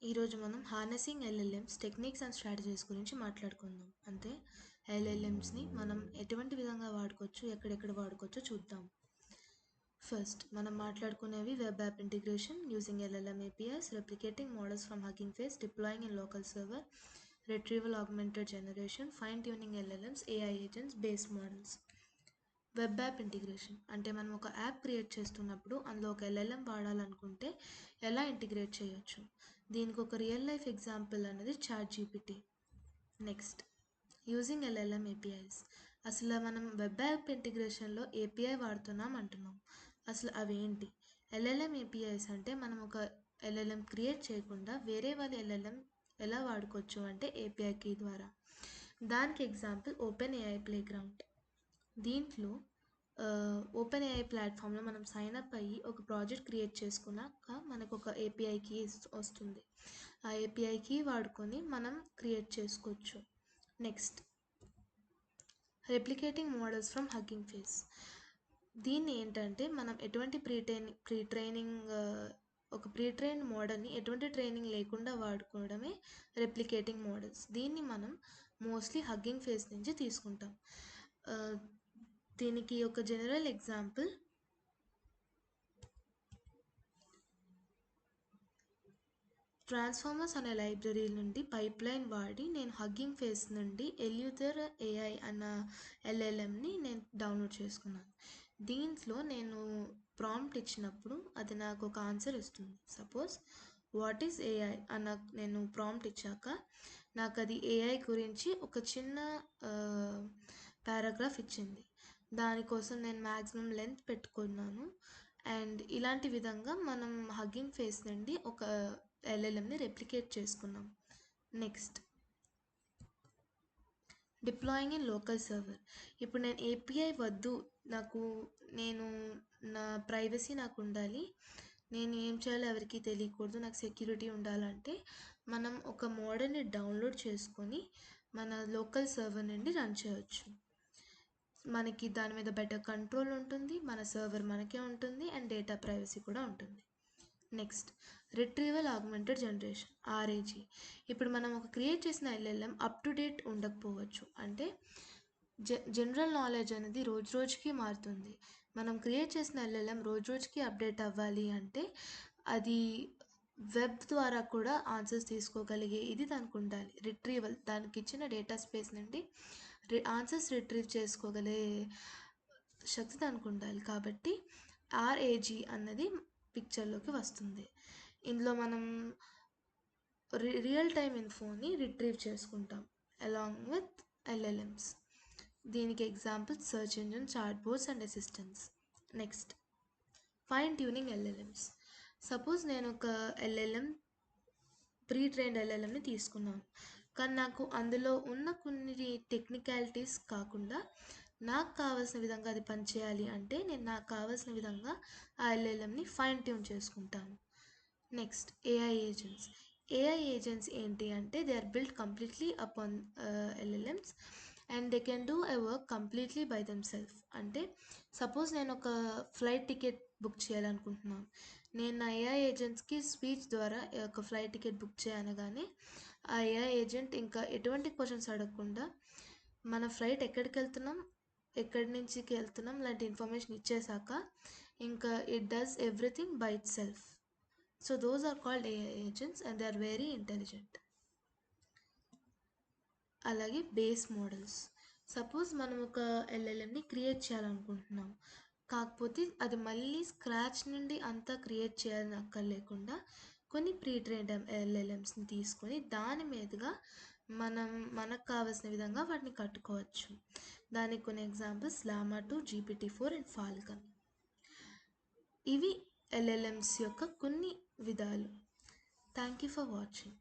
ఈరోజు మనం harnessing LLMs techniques and strategies గురించి మాట్లాడుకుందాం. అంటే ఎల్ఎల్ఎమ్స్ని మనం ఎటువంటి విధంగా వాడుకోవచ్చు, ఎక్కడెక్కడ వాడుకోవచ్చో చూద్దాం. ఫస్ట్ మనం మాట్లాడుకునేవి web app integration using LLM APIs, replicating models from Hugging Face, deploying in local server, retrieval augmented generation, fine tuning LLMs, AI agents, base models. Web app integration అంటే మనం ఒక యాప్ క్రియేట్ చేస్తున్నప్పుడు అందులో ఒక LLM వాడాలనుకుంటే ఎలా integrate చేయొచ్చు. దీనికి ఒక రియల్ లైఫ్ ఎగ్జాంపుల్ అనేది ChatGPT. Next using LLM APIs. అసలు మనం వెబ్ యాప్ ఇంటిగ్రేషన్లో ఏపీఐ వాడుతున్నాం అంటున్నాం. అసలు అవేంటి? ఎల్ఎల్ఎం ఏపీఐస్ అంటే మనం ఒక ఎల్ఎల్ఎం క్రియేట్ చేయకుండా వేరే వాళ్ళ ఎల్ఎల్ఎం ఎలా వాడుకోవచ్చు అంటే ఏపీఐ కీ ద్వారా. దానికి ఎగ్జాంపుల్ ఓపెన్ ఏఐ ప్లేగ్రౌండ్. దీంట్లో ఓపెన్ ఏఐ ప్లాట్ఫామ్లో మనం సైన్ అప్ అయ్యి ఒక ప్రాజెక్ట్ క్రియేట్ చేసుకున్నాక మనకు ఒక ఏపీఐ కీ వస్తుంది. ఆ ఏపీఐ కీ వాడుకొని మనం క్రియేట్ చేసుకోవచ్చు. Next replicating models from Hugging face. దీన్ని ఏంటంటే మనం ఎటువంటి ప్రీ ట్రైన్డ్ మోడల్ని ఎటువంటి ట్రైనింగ్ లేకుండా వాడుకోవడమే రెప్లికేటింగ్ మోడల్స్. దీన్ని మనం మోస్ట్లీ హగ్గింగ్ ఫేస్ నుంచి తీసుకుంటాం. దీనికి ఒక జనరల్ ఎగ్జాంపుల్ ట్రాన్స్ఫార్మర్స్ అనే లైబ్రరీ నుండి పైప్లైన్ వాడి నేను హగ్గింగ్ ఫేస్ నుండి ఎల్యూథర్ ఏఐ అన్న ఎల్ఎల్ఎంని నేను డౌన్లోడ్ చేసుకున్నాను. దీంట్లో నేను ప్రాంప్ట్ ఇచ్చినప్పుడు అది నాకు ఒక ఆన్సర్ ఇస్తుంది. సపోజ్ వాట్ ఈస్ ఏఐ అన్న నేను ప్రాంప్ట్ ఇచ్చాక నాకు అది ఏఐ గురించి ఒక చిన్న పారాగ్రాఫ్ ఇచ్చింది. దానికోసం నేను మ్యాక్సిమం లెంత్ పెట్టుకున్నాను. అండ్ ఇలాంటి విధంగా మనం హగ్గింగ్ ఫేస్ నుండి ఒక ఎల్ఎల్ఎంని రెప్లికేట్ చేసుకున్నాం. Next deploying in local server. ఇప్పుడు నేను ఏపీఐ వద్దు, నేను నా ప్రైవసీ నాకు ఉండాలి, నేను ఏం చేయాలో ఎవరికి తెలియకూడదు, నాకు సెక్యూరిటీ ఉండాలంటే మనం ఒక మోడల్ని డౌన్లోడ్ చేసుకొని మన లోకల్ సర్వర్ నుండి రన్ చేయవచ్చు. మనకి దాని మీద బెటర్ కంట్రోల్ ఉంటుంది, మన సర్వర్ మనకే ఉంటుంది, అండ్ డేటా ప్రైవసీ కూడా ఉంటుంది. Next retrieval augmented generation RAG. ఇప్పుడు మనం ఒక క్రియేట్ చేసిన ఎల్ఎల్ఎం అప్ టు డేట్ ఉండకపోవచ్చు. అంటే జనరల్ నాలెడ్జ్ అనేది రోజు రోజుకి మారుతుంది. మనం క్రియేట్ చేసిన ఎల్ఎల్ఎం రోజు రోజుకి అప్డేట్ అవ్వాలి అంటే అది వెబ్ ద్వారా కూడా ఆన్సర్స్ తీసుకోగలిగే ఇది దానికి ఉండాలి. రిట్రీవల్, దానికి ఇచ్చిన డేటా స్పేస్ నుండి ఆన్సర్స్ రిట్రీవ్ చేసుకోగలే శక్తి దానికి ఉండాలి. కాబట్టి ఆర్ఏజీ అన్నది పిక్చర్లోకి వస్తుంది. ఇందులో మనం రియల్ టైమ్ ఇన్ఫోని రిట్రీవ్ చేసుకుంటాం అలాంగ్ విత్ ఎల్ఎల్ఎమ్స్. దీనికి example search engine, chat bots and assistants. Next fine tuning LLMs. Suppose నేను ఒక ఎల్ఎల్ఎం ప్రీ ట్రైన్డ్ ఎల్ఎల్ఎంని తీసుకున్నాను, కానీ నాకు అందులో ఉన్న కొన్ని టెక్నికాలిటీస్ కాకుండా నాకు కావాల్సిన విధంగా అది పనిచేయాలి అంటే నేను నాకు కావాల్సిన విధంగా ఆ ఎల్ఎల్ఎంని ఫైన్ ట్యూన్ చేసుకుంటాను. Next AI agents. AI agents ఏంటి అంటే they are built completely upon LLMs and they can do a work completely by themselves. అంటే సపోజ్ నేను ఒక ఫ్లైట్ టికెట్ బుక్ చేయాలనుకుంటున్నాను, నేను నా ఏఐ ఏజెంట్స్కి స్పీచ్ ద్వారా ఒక ఫ్లైట్ టికెట్ బుక్ చేయనగానే ఆ ఏఐ ఏజెంట్ ఇంకా ఎటువంటి క్వశ్చన్స్ అడగకుండా మన ఫ్లైట్ ఎక్కడికి వెళ్తున్నాం, ఎక్కడి నుంచికి వెళ్తున్నాం లాంటి ఇన్ఫర్మేషన్ ఇచ్చేసాక ఇంకా it does everything by itself. So those are called AI agents and they are very intelligent. అలాగే బేస్ మోడల్స్. సపోజ్ మనం ఒక ఎల్ఎల్ఎంని క్రియేట్ చేయాలనుకుంటున్నాం, కాకపోతే అది మళ్ళీ స్క్రాచ్ నుండి అంతా క్రియేట్ చేయాలని అక్కర్లేకుండా కొన్ని ప్రీ ట్రైన్డ్ ఎల్ఎల్ఎమ్స్ని తీసుకొని దాని మీదుగా మనకు కావాల్సిన విధంగా వాటిని కట్టుకోవచ్చు. దానికి కొన్ని examples llama 2, GPT-4 and Falcon. ఇవి ఎల్ఎల్ఎమ్స్ యొక్క కొన్ని విధాలు. Thank you for watching.